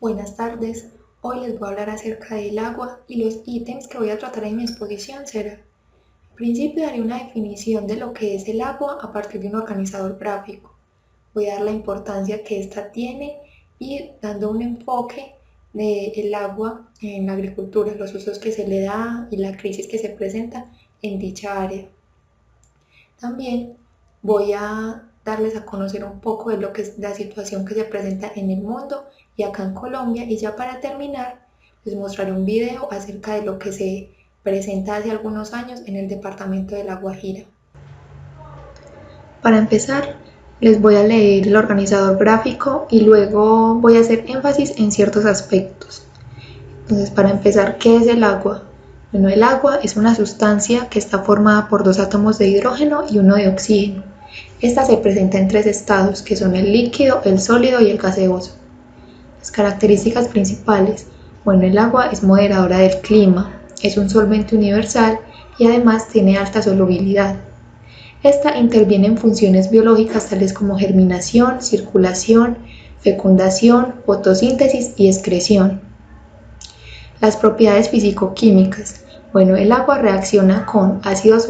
Buenas tardes, hoy les voy a hablar acerca del agua y los ítems que voy a tratar en mi exposición serán: en principio daré una definición de lo que es el agua a partir de un organizador gráfico. Voy a dar la importancia que ésta tiene y dando un enfoque del agua en la agricultura, los usos que se le da y la crisis que se presenta en dicha área. También voy a darles a conocer un poco de lo que es la situación que se presenta en el mundo y acá en Colombia, y ya para terminar les mostraré un video acerca de lo que se presenta hace algunos años en el departamento de La Guajira. Para empezar, les voy a leer el organizador gráfico y luego voy a hacer énfasis en ciertos aspectos. Entonces, para empezar, ¿qué es el agua? Bueno, el agua es una sustancia que está formada por dos átomos de hidrógeno y uno de oxígeno. Esta se presenta en tres estados, que son el líquido, el sólido y el gaseoso. Las características principales: bueno, el agua es moderadora del clima, es un solvente universal y además tiene alta solubilidad. Esta interviene en funciones biológicas tales como germinación, circulación, fecundación, fotosíntesis y excreción. Las propiedades físico-químicas. Bueno, el agua reacciona con ácidos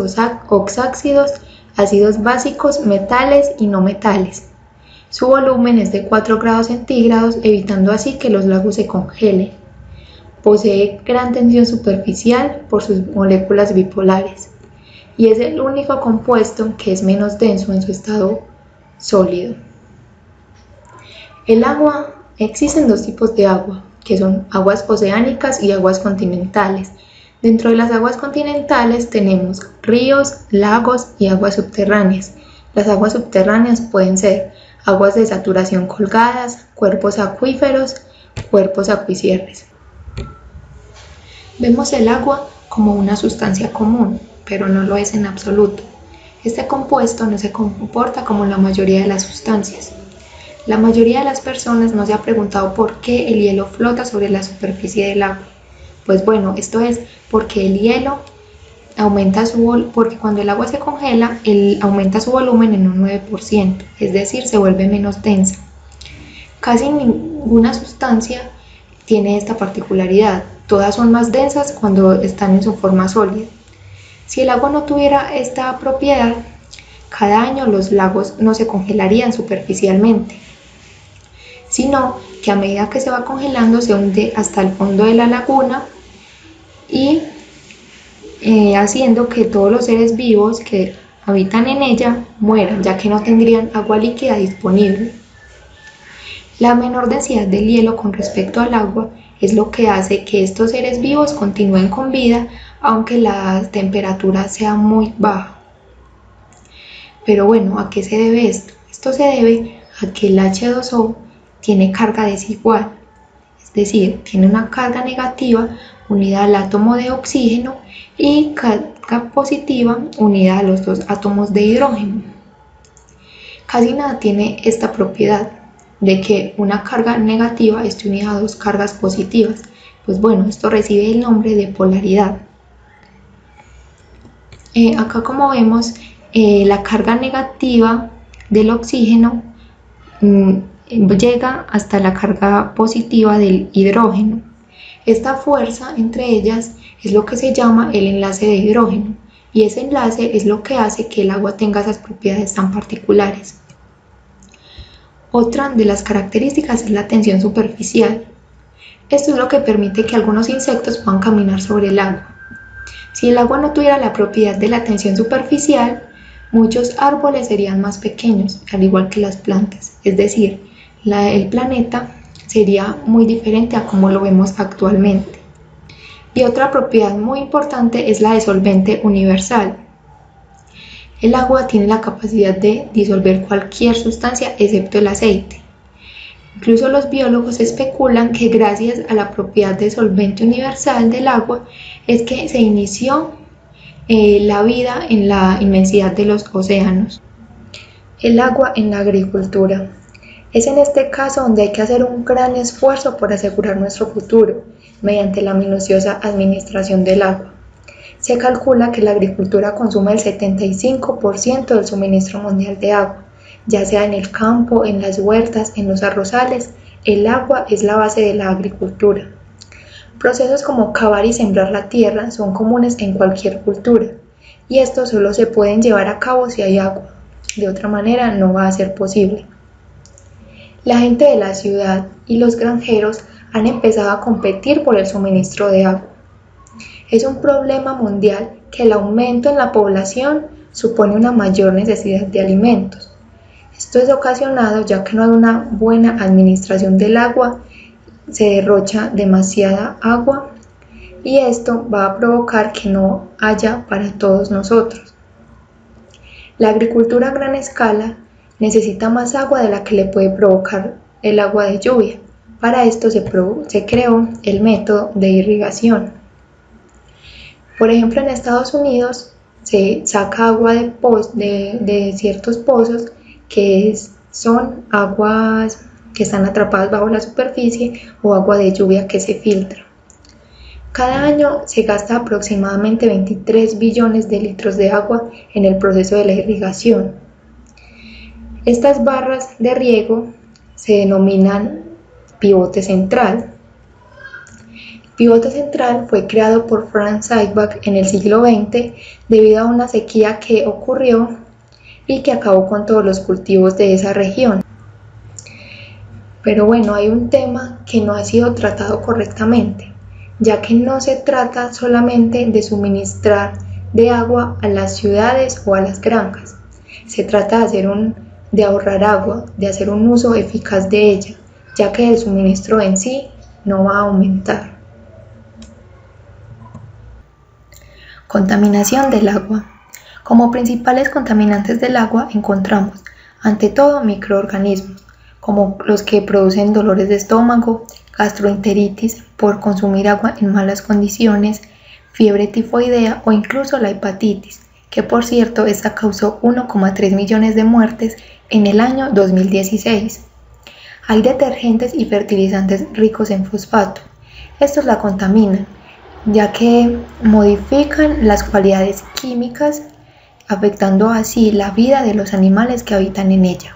oxácidos, ácidos básicos, metales y no metales. Su volumen es de 4 grados centígrados, evitando así que los lagos se congelen. Posee gran tensión superficial por sus moléculas bipolares y es el único compuesto que es menos denso en su estado sólido. El agua, existen dos tipos de agua, que son aguas oceánicas y aguas continentales. Dentro de las aguas continentales tenemos ríos, lagos y aguas subterráneas. Las aguas subterráneas pueden ser aguas de saturación colgadas, cuerpos acuíferos, cuerpos acuicierres. Vemos el agua como una sustancia común, pero no lo es en absoluto. Este compuesto no se comporta como la mayoría de las sustancias. La mayoría de las personas no se ha preguntado por qué el hielo flota sobre la superficie del agua. Pues bueno, esto es porque el hielo porque cuando el agua se congela, aumenta su volumen en un 9%, es decir, se vuelve menos densa. Casi ninguna sustancia tiene esta particularidad, todas son más densas cuando están en su forma sólida. Si el agua no tuviera esta propiedad, cada año los lagos no se congelarían superficialmente, sino que a medida que se va congelando se hunde hasta el fondo de la laguna y haciendo que todos los seres vivos que habitan en ella mueran, ya que no tendrían agua líquida disponible. La menor densidad del hielo con respecto al agua es lo que hace que estos seres vivos continúen con vida, aunque la temperatura sea muy baja. Pero bueno, ¿a qué se debe esto? Esto se debe a que el H2O tiene carga desigual, es decir, tiene una carga negativa unida al átomo de oxígeno y carga positiva unida a los dos átomos de hidrógeno. Casi nada tiene esta propiedad de que una carga negativa esté unida a dos cargas positivas. Pues bueno, esto recibe el nombre de polaridad. Acá, como vemos, la carga negativa del oxígeno llega hasta la carga positiva del hidrógeno. Esta fuerza entre ellas es lo que se llama el enlace de hidrógeno, y ese enlace es lo que hace que el agua tenga esas propiedades tan particulares. Otra de las características es la tensión superficial. Esto es lo que permite que algunos insectos puedan caminar sobre el agua. Si el agua no tuviera la propiedad de la tensión superficial, muchos árboles serían más pequeños, al igual que las plantas, es decir, el planeta sería muy diferente a como lo vemos actualmente. Y otra propiedad muy importante es la de solvente universal. El agua tiene la capacidad de disolver cualquier sustancia excepto el aceite. Incluso los biólogos especulan que gracias a la propiedad de solvente universal del agua es que se inició la vida en la inmensidad de los océanos. El agua en la agricultura. Es en este caso donde hay que hacer un gran esfuerzo por asegurar nuestro futuro, mediante la minuciosa administración del agua. Se calcula que la agricultura consume el 75% del suministro mundial de agua, ya sea en el campo, en las huertas, en los arrozales, el agua es la base de la agricultura. Procesos como cavar y sembrar la tierra son comunes en cualquier cultura, y estos solo se pueden llevar a cabo si hay agua. De otra manera no va a ser posible. La gente de la ciudad y los granjeros han empezado a competir por el suministro de agua. Es un problema mundial que el aumento en la población supone una mayor necesidad de alimentos. Esto es ocasionado ya que no hay una buena administración del agua, se derrocha demasiada agua y esto va a provocar que no haya para todos nosotros. La agricultura a gran escala necesita más agua de la que le puede provocar el agua de lluvia. Para esto se creó el método de irrigación. Por ejemplo, en Estados Unidos se saca agua de ciertos pozos que son aguas que están atrapadas bajo la superficie o agua de lluvia que se filtra. Cada año se gasta aproximadamente 23 billones de litros de agua en el proceso de la irrigación. Estas barras de riego se denominan pivote central. El pivote central fue creado por Franz Seibach en el siglo XX debido a una sequía que ocurrió y que acabó con todos los cultivos de esa región. Pero bueno, hay un tema que no ha sido tratado correctamente, ya que no se trata solamente de suministrar de agua a las ciudades o a las granjas. Se trata de ahorrar agua, de hacer un uso eficaz de ella, ya que el suministro en sí no va a aumentar. Contaminación del agua. Como principales contaminantes del agua encontramos, ante todo, microorganismos, como los que producen dolores de estómago, gastroenteritis por consumir agua en malas condiciones, fiebre tifoidea o incluso la hepatitis, que por cierto esta causó 1,3 millones de muertes en el año 2016. Hay detergentes y fertilizantes ricos en fosfato. Estos la contaminan, ya que modifican las cualidades químicas, afectando así la vida de los animales que habitan en ella.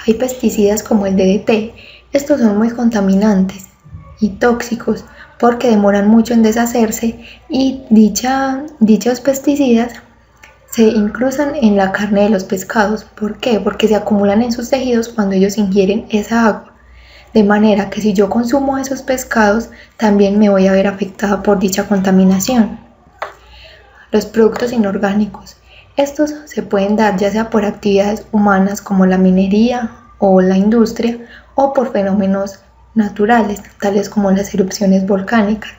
Hay pesticidas como el DDT. Estos son muy contaminantes y tóxicos porque demoran mucho en deshacerse y dichos pesticidas se incrustan en la carne de los pescados. ¿Por qué? Porque se acumulan en sus tejidos cuando ellos ingieren esa agua. De manera que si yo consumo esos pescados, también me voy a ver afectada por dicha contaminación. Los productos inorgánicos. Estos se pueden dar ya sea por actividades humanas como la minería o la industria o por fenómenos naturales, tales como las erupciones volcánicas.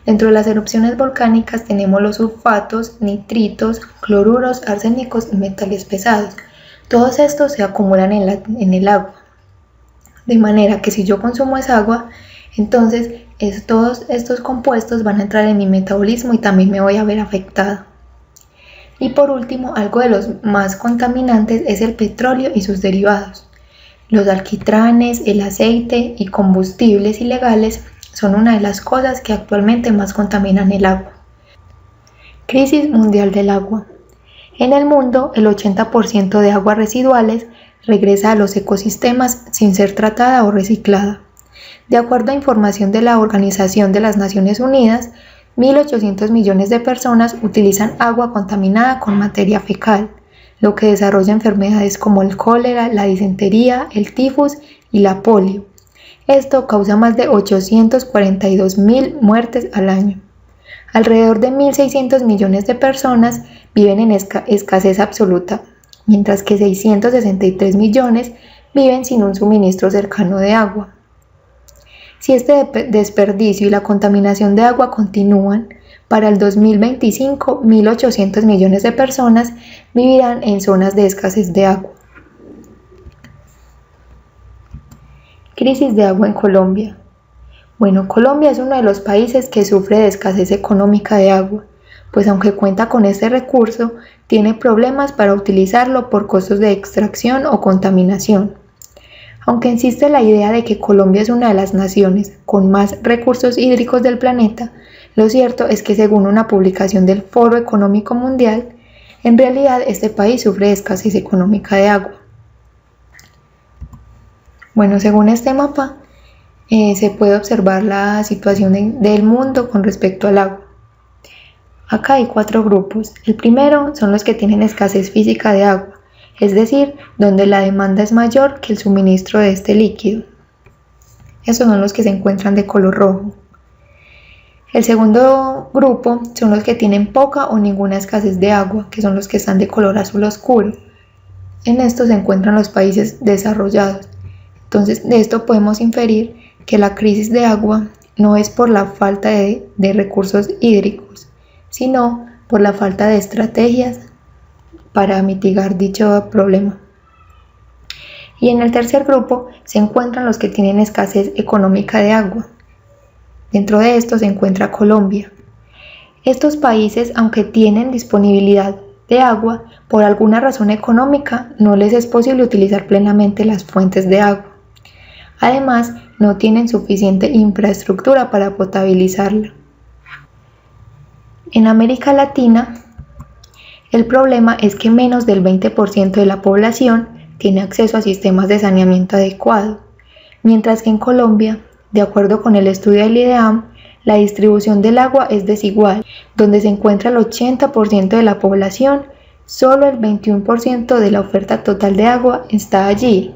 Dentro de las erupciones volcánicas tenemos los sulfatos, nitritos, cloruros, arsénicos y metales pesados. Todos estos se acumulan en el agua. De manera que si yo consumo esa agua, entonces todos estos compuestos van a entrar en mi metabolismo y también me voy a ver afectada. Y por último, algo de los más contaminantes es el petróleo y sus derivados. Los alquitranes, el aceite y combustibles ilegales son una de las cosas que actualmente más contaminan el agua. Crisis mundial del agua. En el mundo, el 80% de aguas residuales regresa a los ecosistemas sin ser tratada o reciclada. De acuerdo a información de la Organización de las Naciones Unidas, 1.800 millones de personas utilizan agua contaminada con materia fecal, lo que desarrolla enfermedades como el cólera, la disentería, el tifus y la polio. Esto causa más de 842.000 muertes al año. Alrededor de 1.600 millones de personas viven en escasez absoluta, mientras que 663 millones viven sin un suministro cercano de agua. Si este desperdicio y la contaminación de agua continúan, para el 2025, 1.800 millones de personas vivirán en zonas de escasez de agua. Crisis de agua en Colombia. Bueno, Colombia es uno de los países que sufre de escasez económica de agua, pues aunque cuenta con este recurso, tiene problemas para utilizarlo por costos de extracción o contaminación. Aunque existe la idea de que Colombia es una de las naciones con más recursos hídricos del planeta, lo cierto es que según una publicación del Foro Económico Mundial, en realidad este país sufre de escasez económica de agua. Bueno, según este mapa, se puede observar la situación del mundo con respecto al agua. Acá hay 4 grupos. El primero son los que tienen escasez física de agua, es decir, donde la demanda es mayor que el suministro de este líquido. Esos son los que se encuentran de color rojo. El segundo grupo son los que tienen poca o ninguna escasez de agua, que son los que están de color azul oscuro. En estos se encuentran los países desarrollados. Entonces, de esto podemos inferir que la crisis de agua no es por la falta de recursos hídricos, sino por la falta de estrategias para mitigar dicho problema. Y en el tercer grupo se encuentran los que tienen escasez económica de agua. Dentro de esto se encuentra Colombia. Estos países, aunque tienen disponibilidad de agua, por alguna razón económica no les es posible utilizar plenamente las fuentes de agua. Además, no tienen suficiente infraestructura para potabilizarla. En América Latina, el problema es que menos del 20% de la población tiene acceso a sistemas de saneamiento adecuado, mientras que en Colombia, de acuerdo con el estudio del IDEAM, la distribución del agua es desigual, donde se encuentra el 80% de la población, solo el 21% de la oferta total de agua está allí,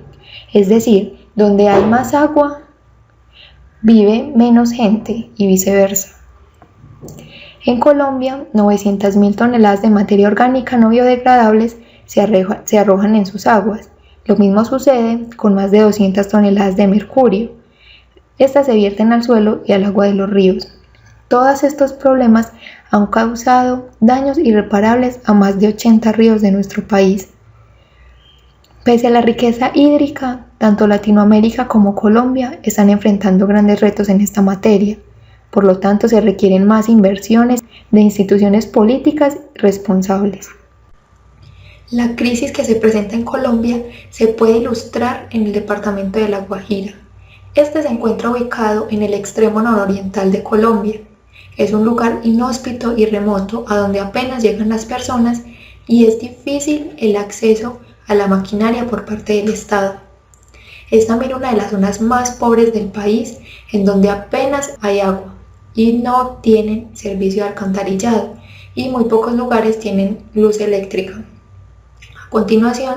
es decir, donde hay más agua, vive menos gente y viceversa. En Colombia, 900.000 toneladas de materia orgánica no biodegradables se arrojan en sus aguas. Lo mismo sucede con más de 200 toneladas de mercurio. Estas se vierten al suelo y al agua de los ríos. Todos estos problemas han causado daños irreparables a más de 80 ríos de nuestro país. Pese a la riqueza hídrica, tanto Latinoamérica como Colombia están enfrentando grandes retos en esta materia. Por lo tanto, se requieren más inversiones de instituciones políticas responsables. La crisis que se presenta en Colombia se puede ilustrar en el departamento de La Guajira. Este se encuentra ubicado en el extremo nororiental de Colombia. Es un lugar inhóspito y remoto a donde apenas llegan las personas y es difícil el acceso a la maquinaria por parte del Estado. Es también una de las zonas más pobres del país en donde apenas hay agua y no tienen servicio de alcantarillado y muy pocos lugares tienen luz eléctrica. A continuación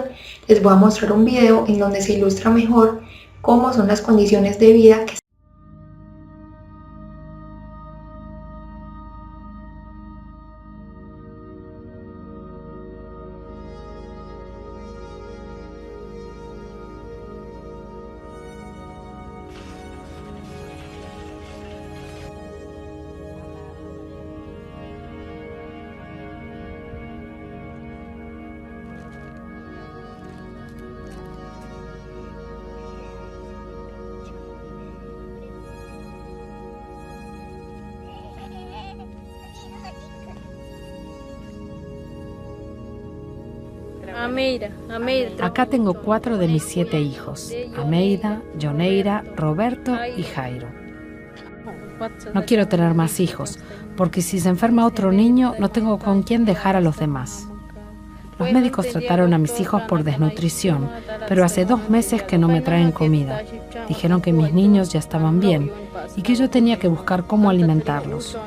les voy a mostrar un video en donde se ilustra mejor cómo son las condiciones de vida que Acá tengo 4 de mis 7 hijos, Ameida, Yoneira, Roberto y Jairo. No quiero tener más hijos, porque si se enferma otro niño, no tengo con quién dejar a los demás. Los médicos trataron a mis hijos por desnutrición, pero hace 2 meses que no me traen comida. Dijeron que mis niños ya estaban bien y que yo tenía que buscar cómo alimentarlos.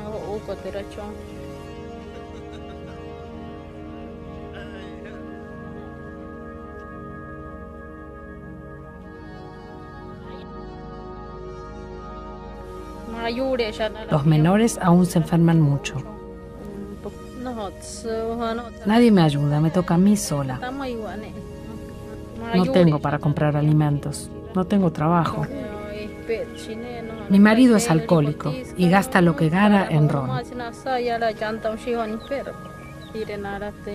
Los menores aún se enferman mucho. Nadie me ayuda, me toca a mí sola. No tengo para comprar alimentos, no tengo trabajo. Mi marido es alcohólico y gasta lo que gana en ron.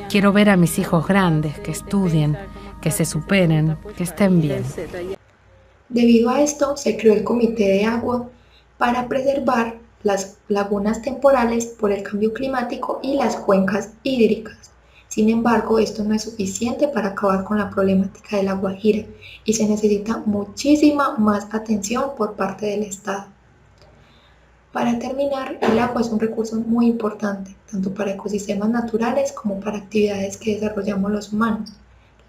Quiero ver a mis hijos grandes, que estudien, que se superen, que estén bien. Debido a esto, se creó el Comité de Agua para preservar las lagunas temporales por el cambio climático y las cuencas hídricas. Sin embargo, esto no es suficiente para acabar con la problemática de La Guajira y se necesita muchísima más atención por parte del Estado. Para terminar, el agua es un recurso muy importante, tanto para ecosistemas naturales como para actividades que desarrollamos los humanos.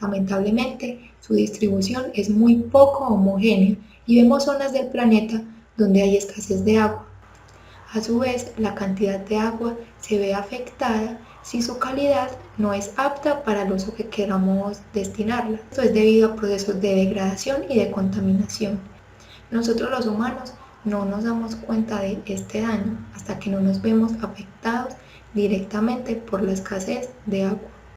Lamentablemente, su distribución es muy poco homogénea y vemos zonas del planeta donde hay escasez de agua. A su vez, la cantidad de agua se ve afectada si su calidad no es apta para el uso que queramos destinarla. Esto es debido a procesos de degradación y de contaminación. Nosotros los humanos no nos damos cuenta de este daño hasta que no nos vemos afectados directamente por la escasez de agua.